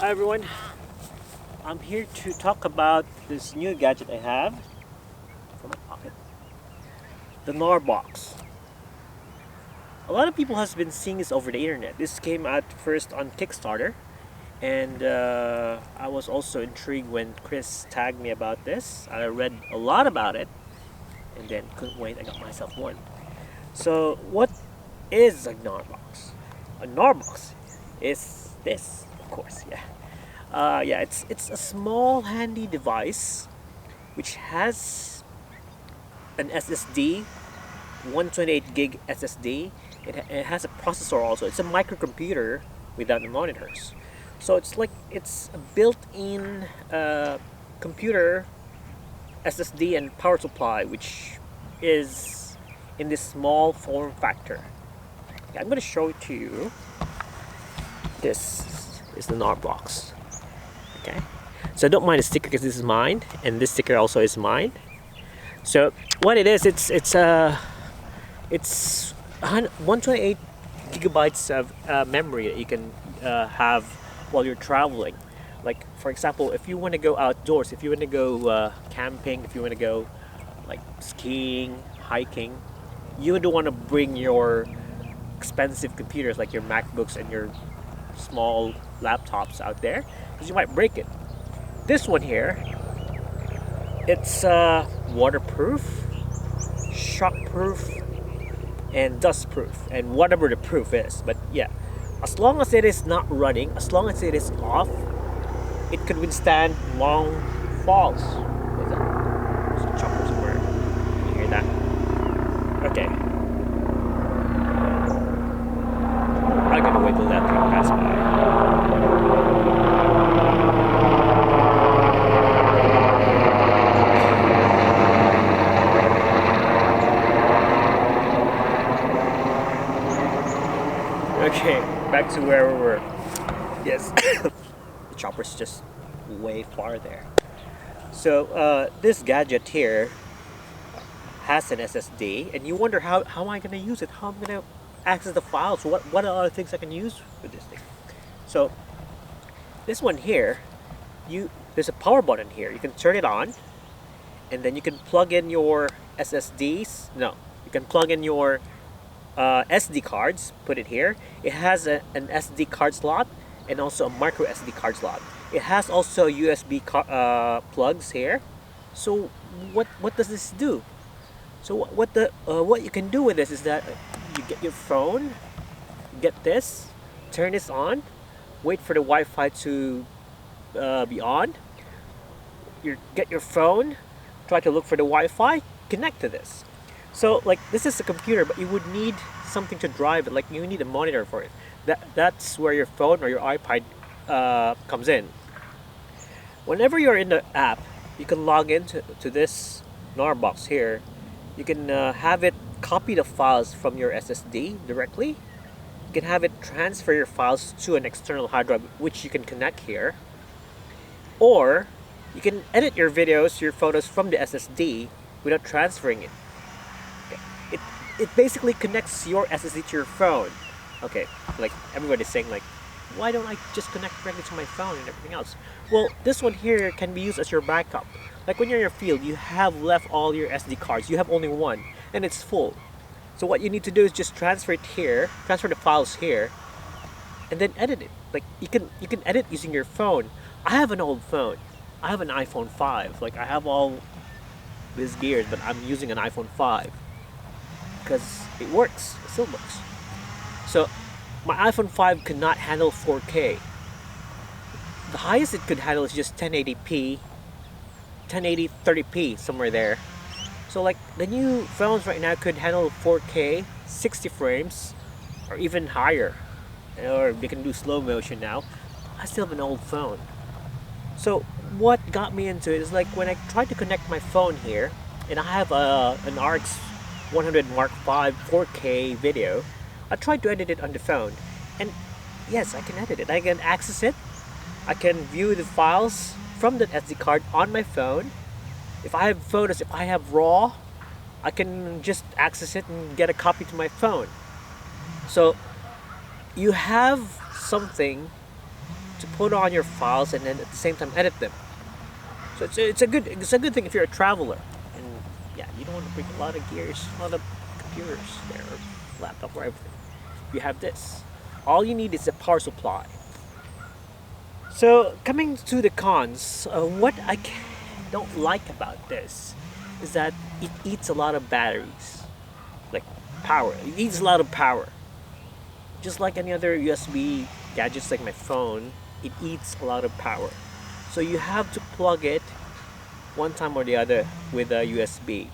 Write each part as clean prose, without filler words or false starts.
Hi everyone, I'm here to talk about this new gadget I have from my pocket, the gnarbox. A lot of people has been seeing this over the internet. This came out first on Kickstarter, and I was also intrigued when Chris tagged me about this. I read a lot about it, and then couldn't wait, I got myself one. So what is a gnarbox? A gnarbox is this, of course, yeah. Yeah, it's a small handy device which has an SSD, 128 gig SSD. It has a processor also. It's a microcomputer without the monitors. So it's a built-in computer SSD and power supply, which is in this small form factor. Okay, I'm going to show it to you. This is the gnarbox. Okay, so don't mind the sticker because this is mine, and this sticker also is mine. So what it is, it's 128 gigabytes of memory that you can have while you're traveling. Like for example, if you want to go outdoors, if you want to go camping, if you want to go like skiing, hiking, you don't want to bring your expensive computers like your MacBooks and your small laptops out there because you might break it. This one here, it's waterproof, shockproof, and dustproof, and whatever the proof is. But yeah, as long as it is not running, as long as it is off, it could withstand long falls. What is that? There's a chopper somewhere. You hear that? Okay. I'm gonna wait till that thing passes by. Okay, back to where we were. Yes, the chopper's just way far there. So this gadget here has an SSD, and you wonder how am I gonna use it? How am I gonna access the files? What are other things I can use with this thing? So this one here, there's a power button here. You can turn it on, and then you can plug in your SSDs. No, you can plug in your SD cards. Put it here. It has an SD card slot and also a micro SD card slot. It has also USB plugs here. So what does this do? So what you can do with this is that you get your phone, get this, turn this on, wait for the Wi-Fi to be on. You get your phone, try to look for the Wi-Fi, connect to this. So like this is a computer, but you would need something to drive it. Like you need a monitor for it. That's where your phone or your iPad comes in. Whenever you're in the app, you can log into this gnarbox here. You can have it copy the files from your SSD directly. You can have it transfer your files to an external hard drive, which you can connect here. Or you can edit your videos, your photos from the SSD without transferring it. Okay. It basically connects your SSD to your phone. Okay, like everybody's saying like, why don't I just connect directly to my phone and everything else? Well, this one here can be used as your backup. Like when you're in your field, you have left all your SD cards. You have only one, and it's full. So what you need to do is just transfer it here, transfer the files here, and then edit it. Like you can edit using your phone. I have an old phone. I have an iPhone 5. Like I have all these gears, but I'm using an iPhone 5 because it works. It still works. So my iPhone 5 could not handle 4K. The highest it could handle is just 1080p, 1080 30p, somewhere there. So like the new phones right now could handle 4K, 60 frames, or even higher. Or they can do slow motion now. I still have an old phone. So what got me into it is like when I tried to connect my phone here, and I have an RX 100 Mark V 4K video. I tried to edit it on the phone, and yes, I can edit it. I can access it. I can view the files from the SD card on my phone. If I have photos, if I have RAW, I can just access it and get a copy to my phone. So you have something to put on your files and then at the same time edit them. So it's a good thing if you're a traveler, and yeah, you don't want to bring a lot of gears, a lot of computers there, or laptop or everything. You have this. All you need is a power supply. So coming to the cons, what I don't like about this is that it eats a lot of batteries, like power. It eats a lot of power. Just like any other USB gadgets like my phone, it eats a lot of power. So you have to plug it one time or the other with a USB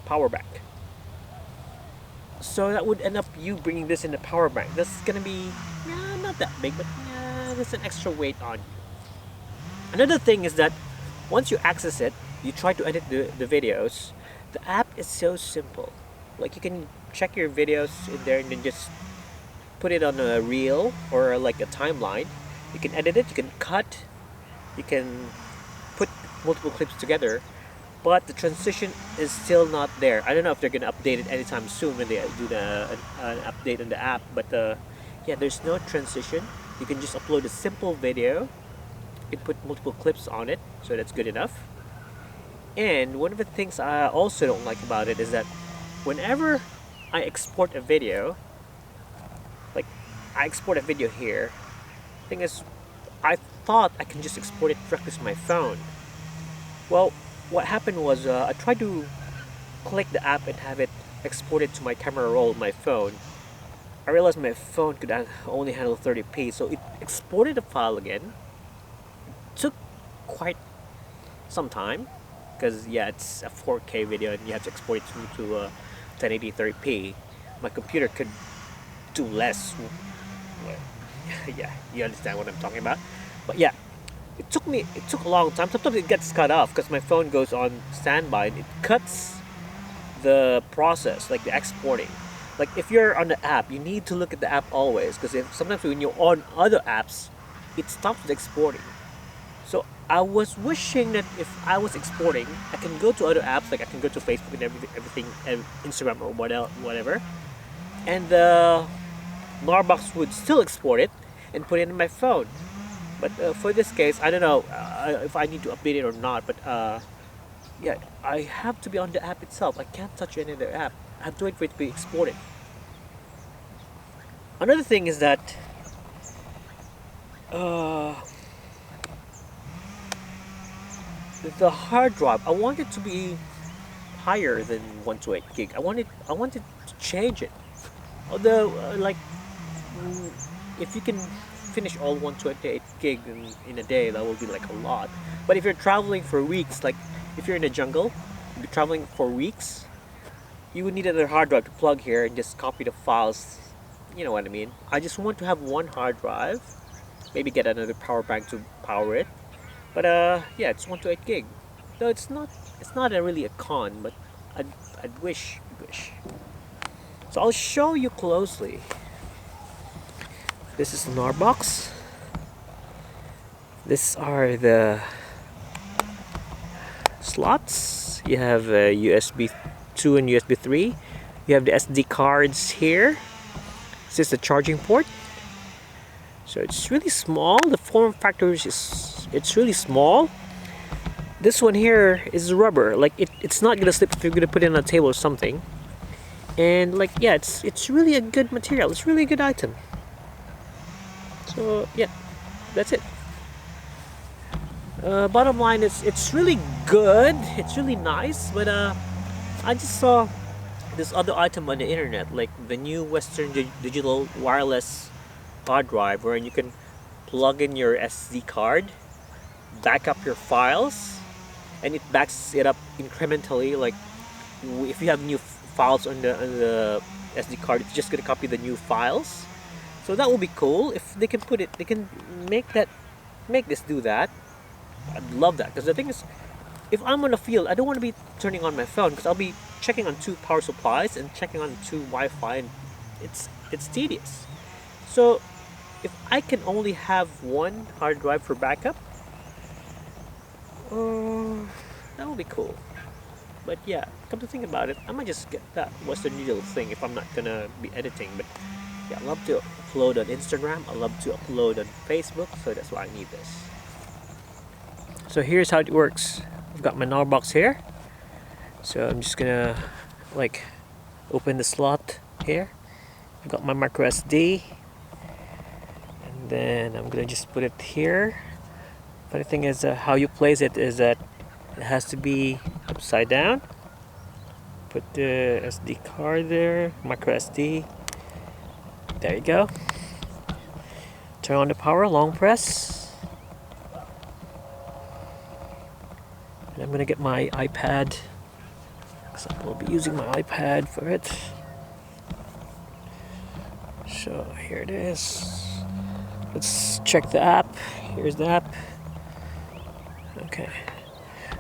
power bank. So that would end up you bringing this in the power bank. That's gonna be not that big, but there's an extra weight on you. Another thing is that once you access it, you try to edit the videos. The app is so simple. Like you can check your videos in there and then just put it on a reel or like a timeline. You can edit it, you can cut, you can put multiple clips together, but the transition is still not there. I don't know if they're gonna update it anytime soon when they do an update on the app, but yeah, there's no transition. You can just upload a simple video. You can put multiple clips on it, so that's good enough. And one of the things I also don't like about it is that whenever I export a video, like I export a video here, the thing is, I thought I can just export it directly to my phone. Well, what happened was I tried to click the app and have it exported to my camera roll of my phone. I realized my phone could only handle 30p, so it exported the file again. It took quite some time, because yeah, it's a 4K video and you have to export it to 1080 30p. My computer could do less. Yeah, you understand what I'm talking about. But yeah, it took a long time. Sometimes it gets cut off because my phone goes on standby and it cuts the process, like the exporting. Like if you're on the app, you need to look at the app always, because sometimes when you're on other apps, it stops exporting. So I was wishing that if I was exporting, I can go to other apps, like I can go to Facebook and everything, and Instagram or whatever, and the gnarbox would still export it and put it in my phone. But for this case, I don't know if I need to update it or not. But yeah, I have to be on the app itself. I can't touch any other app. I have to wait for it to be exported. Another thing is that the hard drive, I want it to be higher than 128 gig. I wanted to change it. Although, if you can finish all 128 gig in a day, that will be like a lot. But if you're traveling for weeks, like if you're in the jungle, you're traveling for weeks, you would need another hard drive to plug here and just copy the files. You know what I mean? I just want to have one hard drive, maybe get another power bank to power it. But yeah, it's 128 gig. Though it's not really a con, but I'd wish. So I'll show you closely. This is the gnarbox. These are the slots. You have USB 2 and USB 3. You have the SD cards here. This is the charging port. So it's really small. The form factor it's really small. This one here is rubber. Like it's not gonna slip if you're gonna put it on a table or something. And like yeah, it's really a good material. It's really a good item. So yeah, that's it. Bottom line is it's really good. It's really nice. But I just saw this other item on the internet, like the new Western digital wireless hard drive, where you can plug in your SD card, back up your files, and it backs it up incrementally. Like if you have new files on the SD card, it's just gonna copy the new files. So that will be cool if they can put it. They can make this do that. I'd love that, because the thing is, if I'm on the field, I don't want to be turning on my phone, because I'll be checking on 2 power supplies and checking on 2 Wi-Fi, and it's tedious. So if I can only have 1 hard drive for backup, that would be cool. But yeah, come to think about it, I might just get that Western Digital thing if I'm not gonna be editing. But Yeah, I love to upload on Instagram. I love to upload on Facebook, so that's why I need this. So here's how it works. I've got my gnarbox here. So I'm just gonna like open the slot here. I've got my micro SD, and then I'm gonna just put it here. Funny thing is how you place it is that it has to be upside down. Put the SD card there, micro SD. There you go. Turn on the power, long press. And I'm gonna get my iPad, because I will be using my iPad for it. So here it is. Let's check the app. Here's the app. Okay.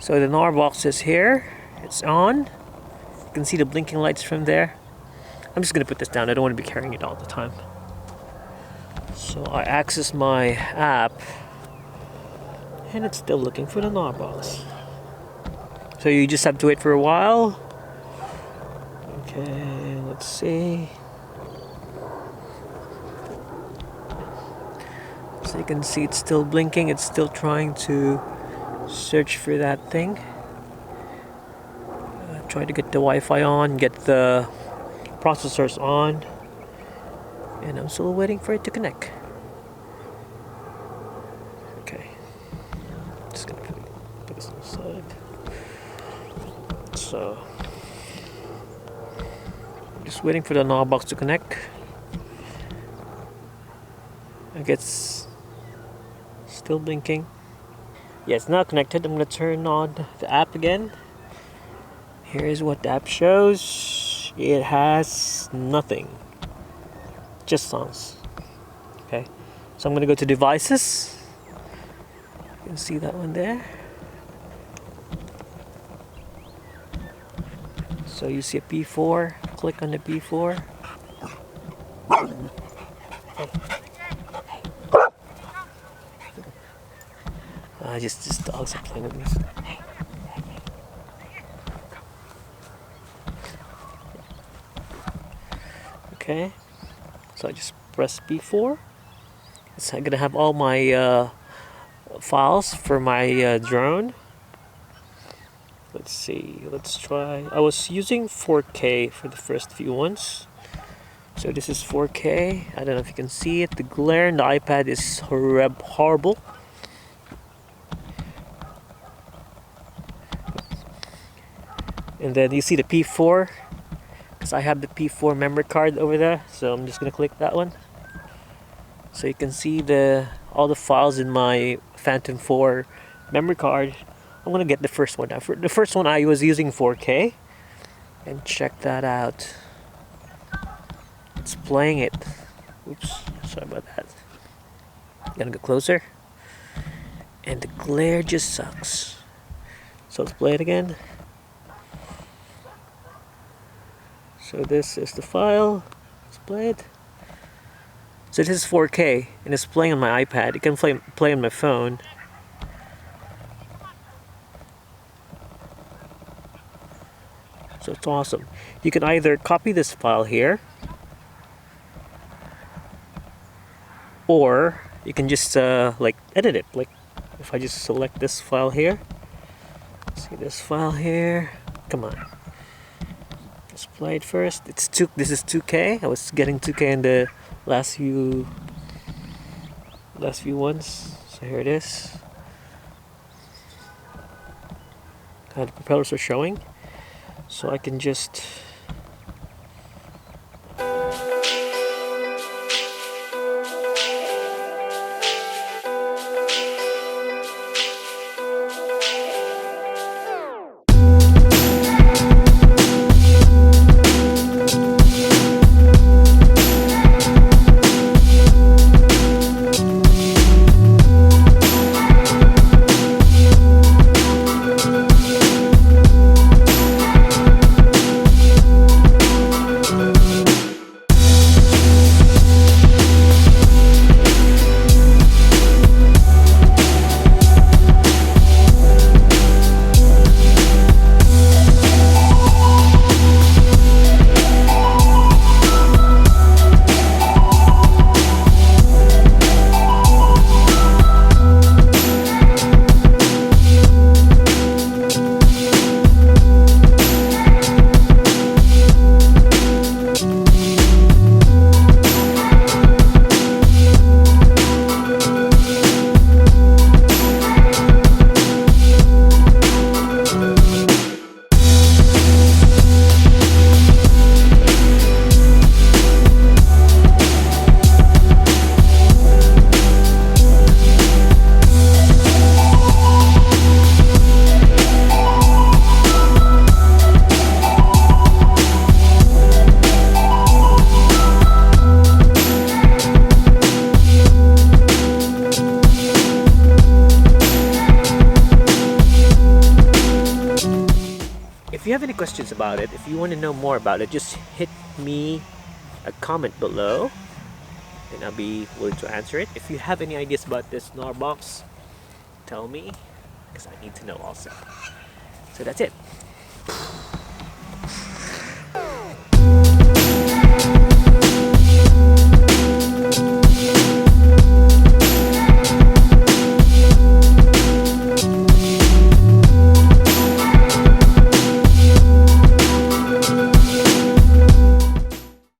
So the gnarbox is here. It's on. You can see the blinking lights from there. I'm just gonna put this down. I don't want to be carrying it all the time. So I access my app, and it's still looking for the gnarbox. So you just have to wait for a while. Okay, let's see. So you can see it's still blinking. It's still trying to search for that thing. Try to get the Wi-Fi on, get the processors on, and I'm still waiting for it to connect. Okay, just gonna put this aside. So I'm just waiting for the gnarbox to connect. I guess still blinking. Yeah, it's not connected. I'm gonna turn on the app again. Here's what the app shows. It has nothing, just songs. Okay, so I'm gonna go to devices. You can see that one there. So you see a P4, click on the P4. Just dogs are playing with me. Okay, so I just press P4. So I'm gonna have all my files for my drone. Let's see, let's try. I was using 4K for the first few ones. So this is 4K. I don't know if you can see it. The glare in the iPad is horrible. And then you see the P4, because I have the P4 memory card over there. So I'm just gonna click that one. So you can see all the files in my Phantom 4 memory card. I'm gonna get the first one. For the first one I was using 4K, and check that out. It's playing it. Oops, sorry about that. Gonna go closer. And the glare just sucks. So let's play it again. So this is the file. Let's play it. So this is 4K, and it's playing on my iPad. It can play on my phone. So it's awesome. You can either copy this file here, or you can just like edit it. Like if I just select this file here, see this file here. Come on, let's play it first. This is 2K. I was getting 2K in the last few ones. So here it is. The propellers are showing, so I can just have any questions about it, if you want to know more about it, just hit me a comment below and I'll be willing to answer it. If you have any ideas about this gnarbox, tell me, because I need to know also. So that's it.